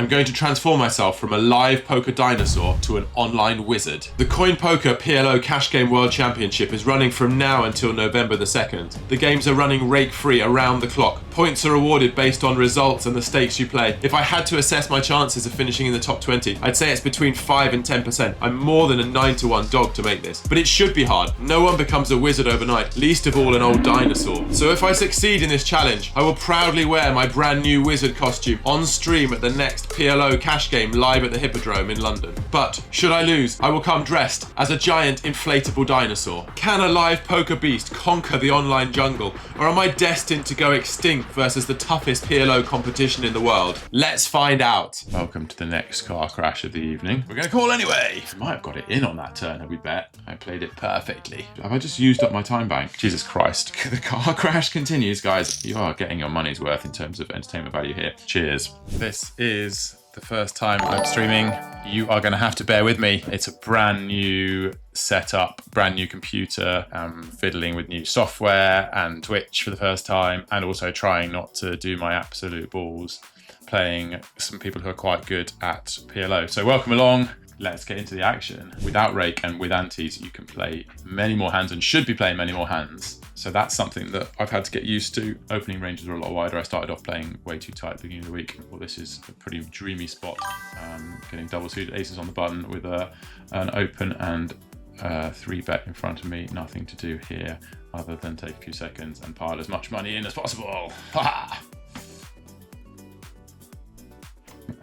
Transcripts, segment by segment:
I'm going to transform myself from a live poker dinosaur to an online wizard. The Coin Poker PLO Cash Game World Championship is running from now until November the 2nd. The games are running rake-free around the clock. Points are awarded based on results and the stakes you play. If I had to assess my chances of finishing in the top 20, I'd say it's between 5 and 10%. I'm more than a 9-to-1 dog to make this. But it should be hard. No one becomes a wizard overnight, least of all an old dinosaur. So if I succeed in this challenge, I will proudly wear my brand new wizard costume on stream at the next PLO Cash Game live at the Hippodrome in London. But should I lose, I will come dressed as a giant inflatable dinosaur. Can a live poker beast conquer the online jungle, or am I destined to go extinct versus the toughest PLO competition in the world? Let's find out. Welcome to the next car crash of the evening. We're going to call anyway. I might have got it in on that turn, we bet. I played it perfectly. Have I just used up my time bank? Jesus Christ. The car crash continues, guys. You are getting your money's worth in terms of entertainment value here. Cheers. This is the first time I'm streaming. You are going to have to bear with me. It's a brand new setup, brand new computer. I'm fiddling with new software and Twitch for the first time, and also trying not to do my absolute balls playing some people who are quite good at PLO. So welcome along. Let's get into the action. Without rake and with antes, you can play many more hands and should be playing many more hands. So that's something that I've had to get used to. Opening ranges are a lot wider. I started off playing way too tight at the beginning of the week. Well, this is a pretty dreamy spot. Getting double suited aces on the button with an open and 3-bet in front of me. Nothing to do here other than take a few seconds and pile as much money in as possible.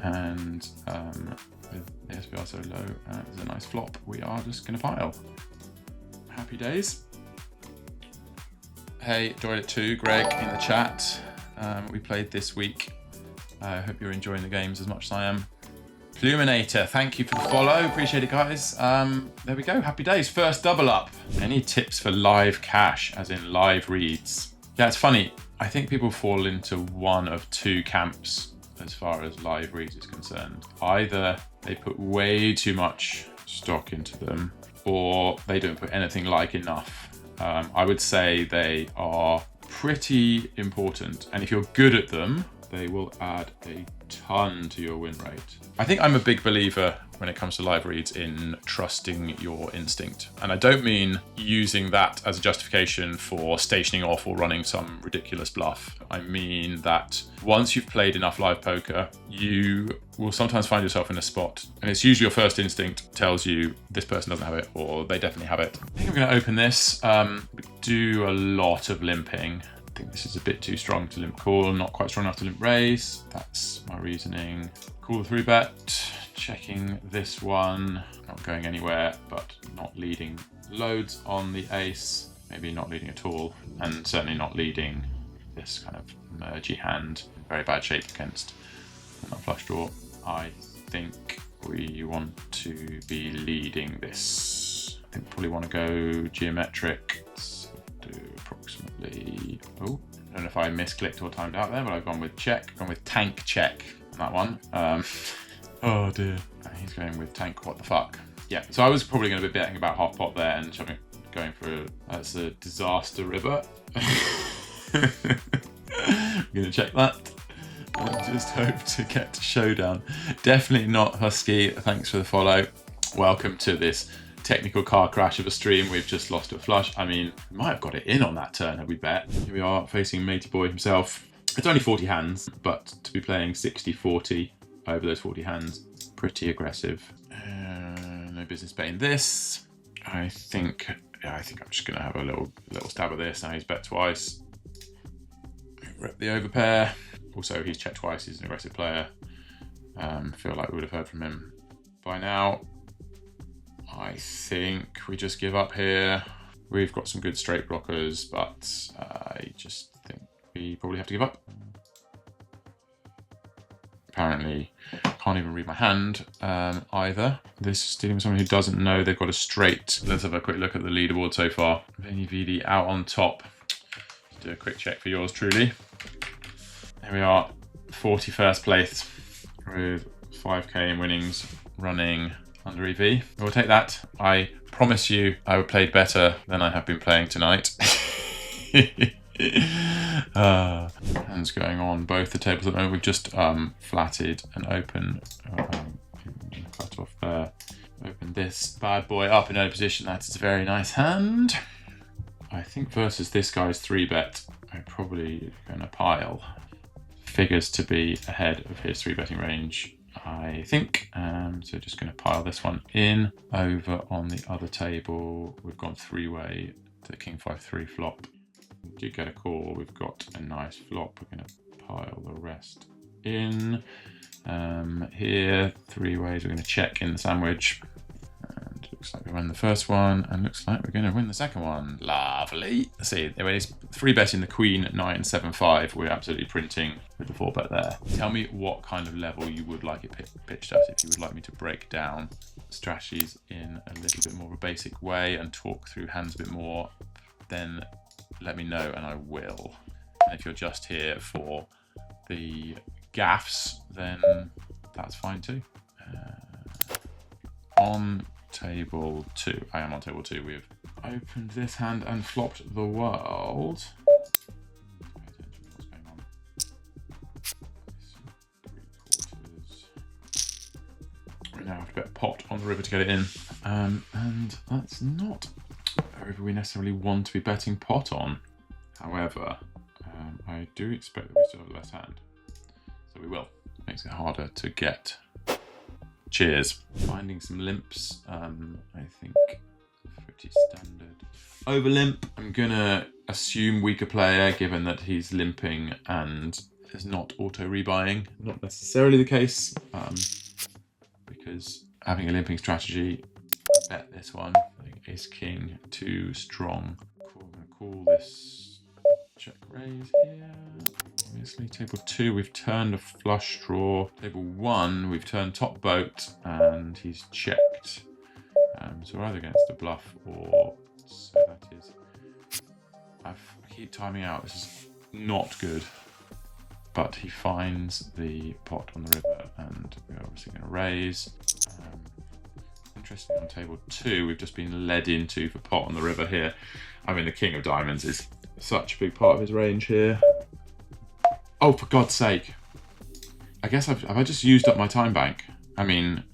And with the SPR so low, there's a nice flop. We are just going to pile. Happy days. Hey, enjoyed it too, Greg, in the chat. We played this week. I hope you're enjoying the games as much as I am. Pluminator, thank you for the follow. Appreciate it, guys. There we go. Happy days. First double up. Any tips for live cash, as in live reads? Yeah, it's funny. I think people fall into one of two camps as far as live reads is concerned. Either they put way too much stock into them, or they don't put anything like enough. I would say they are pretty important, and if you're good at them, they will add a ton to your win rate. I think I'm a big believer when it comes to live reads in trusting your instinct. And I don't mean using that as a justification for stationing off or running some ridiculous bluff. I mean that once you've played enough live poker, you will sometimes find yourself in a spot, and it's usually your first instinct tells you this person doesn't have it or they definitely have it. I think I'm going to open this. We do a lot of limping. I think this is a bit too strong to limp call, not quite strong enough to limp raise. That's my reasoning. Call the 3-bet, checking this one, not going anywhere, but not leading loads on the ace, maybe not leading at all, and certainly not leading this kind of mergy hand. Very bad shape against that flush draw. I think we want to be leading this. I think probably want to go geometric. Do approximately, oh, I don't know if I misclicked or timed out there, but I've gone with check, gone with tank check on that one. Oh dear, he's going with tank, what the fuck. Yeah, so I was probably going to be betting about half pot there and going for that's a disaster river. I'm going to check that. I just hope to get to showdown. Definitely not Husky, thanks for the follow. Welcome to this technical car crash of a stream. We've just lost a flush. I mean, we might have got it in on that turn, we bet. Here we are facing Matey Boy himself. It's only 40 hands, but to be playing 60-40 over those 40 hands, pretty aggressive. No business betting this. I think I'm just gonna have a little stab at this. Now he's bet twice. Rip the overpair. Also, he's checked twice. He's an aggressive player. Feel like we would have heard from him by now. I think we just give up here. We've got some good straight blockers, but I just think we probably have to give up. Apparently, can't even read my hand either. This is dealing with someone who doesn't know they've got a straight. Let's have a quick look at the leaderboard so far. Vinny VD out on top. Let's do a quick check for yours truly. Here we are, 41st place with 5k in winnings, running under EV. We'll take that. I promise you I played better than I have been playing tonight. Hands going on both the tables at the moment. We've just flatted and open, cut off there. Open this bad boy up in early position. That is a very nice hand. I think versus this guy's 3-bet, I'm probably going to pile. Figures to be ahead of his 3-betting range, I think. So just going to pile this one in. Over on the other table, we've gone 3-way to the King 5-3 flop. We do get a call. We've got a nice flop. We're going to pile the rest in. Here, 3 ways. We're going to check in the sandwich. And looks like we won the first one, and looks like we're going to win the second one. Lovely. Let's see. Anyways, 3-betting the Queen 9 7-5. We're absolutely printing with the 4-bet there. Tell me what kind of level you would like it pitched at. If you would like me to break down strategies in a little bit more of a basic way and talk through hands a bit more, then let me know and I will. And if you're just here for the gaffs, then that's fine too. On table 2, I am on table 2. We've opened this hand and flopped the world. Pay attention to what's going on. 3/4. We now have to bet pot on the river to get it in, and that's not a river we necessarily want to be betting pot on. However, I do expect that we still have the best hand, so we will. Makes it harder to get. Cheers. Finding some limps, I think pretty standard. Over limp, I'm gonna assume weaker player given that he's limping and is not auto rebuying. Not necessarily the case, because having a limping strategy, bet this one. I think ace king too strong. Cool. I'm gonna call this check raise here. Obviously, table 2, we've turned a flush draw. Table 1, we've turned top boat, and he's checked. So we're either against the bluff or so that is. I keep timing out. This is not good. But he finds the pot on the river, and we're obviously going to raise. Interesting on table 2, we've just been led into for pot on the river here. I mean, the king of diamonds is such a big part of his range here. Oh, for God's sake. I guess have I just used up my time bank? I mean,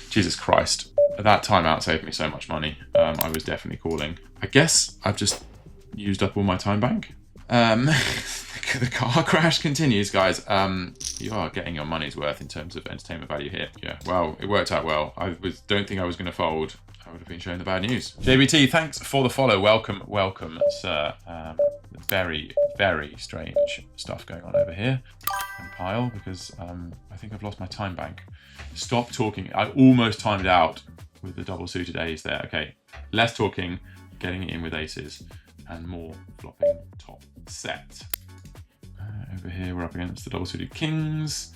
Jesus Christ. That timeout saved me so much money. I was definitely calling. I guess I've just used up all my time bank. The car crash continues, guys. You are getting your money's worth in terms of entertainment value here. Yeah, well, it worked out well. Don't think I was going to fold. I would have been showing the bad news. JBT, thanks for the follow. Welcome, sir. Very, very strange stuff going on over here. And pile, because I think I've lost my time bank. Stop talking. I almost timed out with the double suited A's there. Okay, less talking, getting it in with aces, and more flopping top set. Over here, we're up against the double suited kings.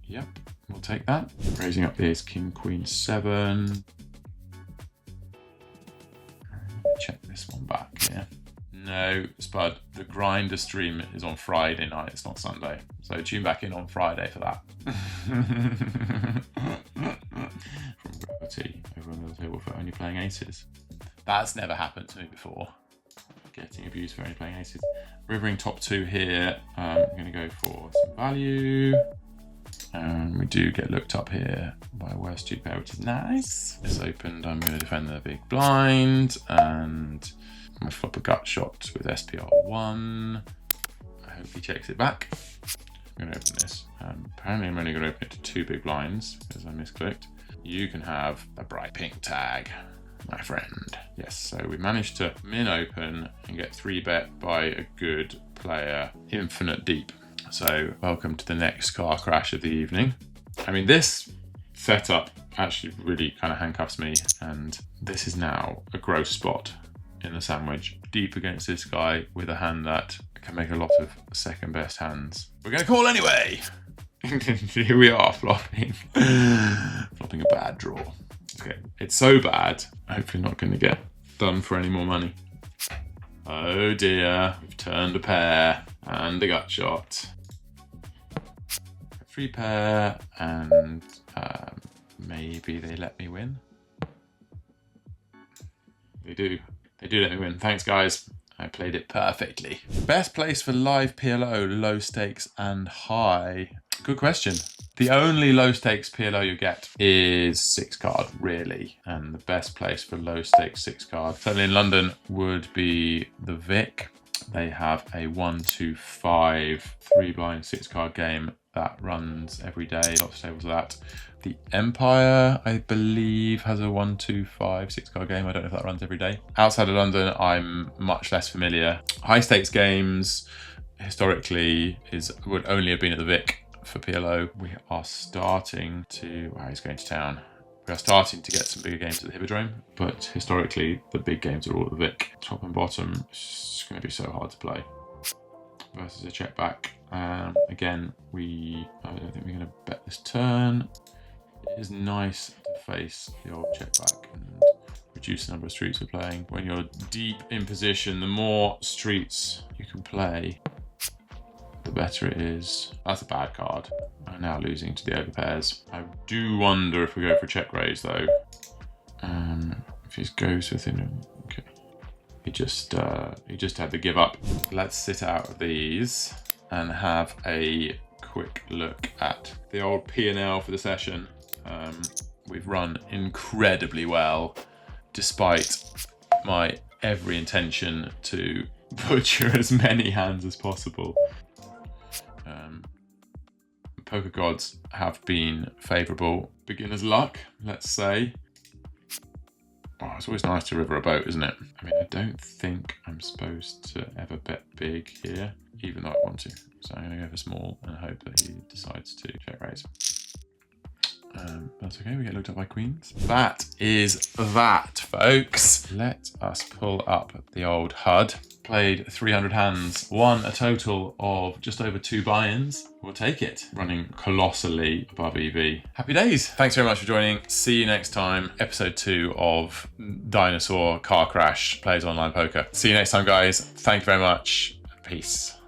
Yep, we'll take that. Raising up the ace, king, queen, 7. Check this one back here. No, Spud, the grinder stream is on Friday night, it's not Sunday. So tune back in on Friday for that. From Gravity, over on the table for only playing aces. That's never happened to me before. Getting abused for only playing aces. Rivering top 2 here. I'm going to go for some value. We do get looked up here by a worst 2 pair, which is nice. It's opened. I'm going to defend the big blind, and I'm going to flop a gut shot with SPR1. I hope he checks it back. I'm going to open this. Apparently, I'm only going to open it to 2 big blinds because I misclicked. You can have a bright pink tag, my friend. Yes, so we managed to min open and get 3-bet by a good player, infinite deep. So welcome to the next car crash of the evening. I mean, this setup actually really kind of handcuffs me, and this is now a gross spot in the sandwich, deep against this guy with a hand that can make a lot of second best hands. We're going to call anyway. Here we are, flopping a bad draw. Okay, it's so bad, hopefully not going to get done for any more money. Oh dear, we've turned a pair and a gut shot. 3 pair, and maybe they let me win. They do. They do let me win. Thanks, guys. I played it perfectly. Best place for live PLO, low stakes and high? Good question. The only low stakes PLO you get is 6-card, really. And the best place for low stakes 6-card, certainly in London, would be the Vic. They have a 1-2-5 3-blind 6-card game that runs every day. Lots of tables of that. The Empire, I believe, has a 1-2-5 6-card game. I don't know if that runs every day. Outside of London, I'm much less familiar. High stakes games, historically, would only have been at the Vic for PLO. We are starting to... Wow, he's going to town. We are starting to get some bigger games at the Hippodrome, but historically, the big games are all at the Vic. Top and bottom, it's going to be so hard to play. Versus a check back. Again, I don't think we're going to bet this turn. It is nice to face the old check back and reduce the number of streets we're playing. When you're deep in position, the more streets you can play, the better it is. That's a bad card. I'm now losing to the overpairs. I do wonder if we go for a check raise though. If he goes within him, okay. He just had to give up. Let's sit out of these and have a quick look at the old P&L for the session. We've run incredibly well, despite my every intention to butcher as many hands as possible. Poker gods have been favourable. Beginner's luck, let's say. Oh, it's always nice to river a boat, isn't it? I mean, I don't think I'm supposed to ever bet big here, even though I want to. So I'm going to go for small and hope that he decides to check raise. That's okay, we get looked up by queens. That is that, folks. Let us pull up the old HUD. Played 300 hands, won a total of just over 2 buy-ins. We'll take it. Running colossally above EV. Happy days. Thanks very much for joining. See you next time. Episode 2 of Dinosaur Car Crash Plays Online Poker. See you next time, guys. Thank you very much. Peace.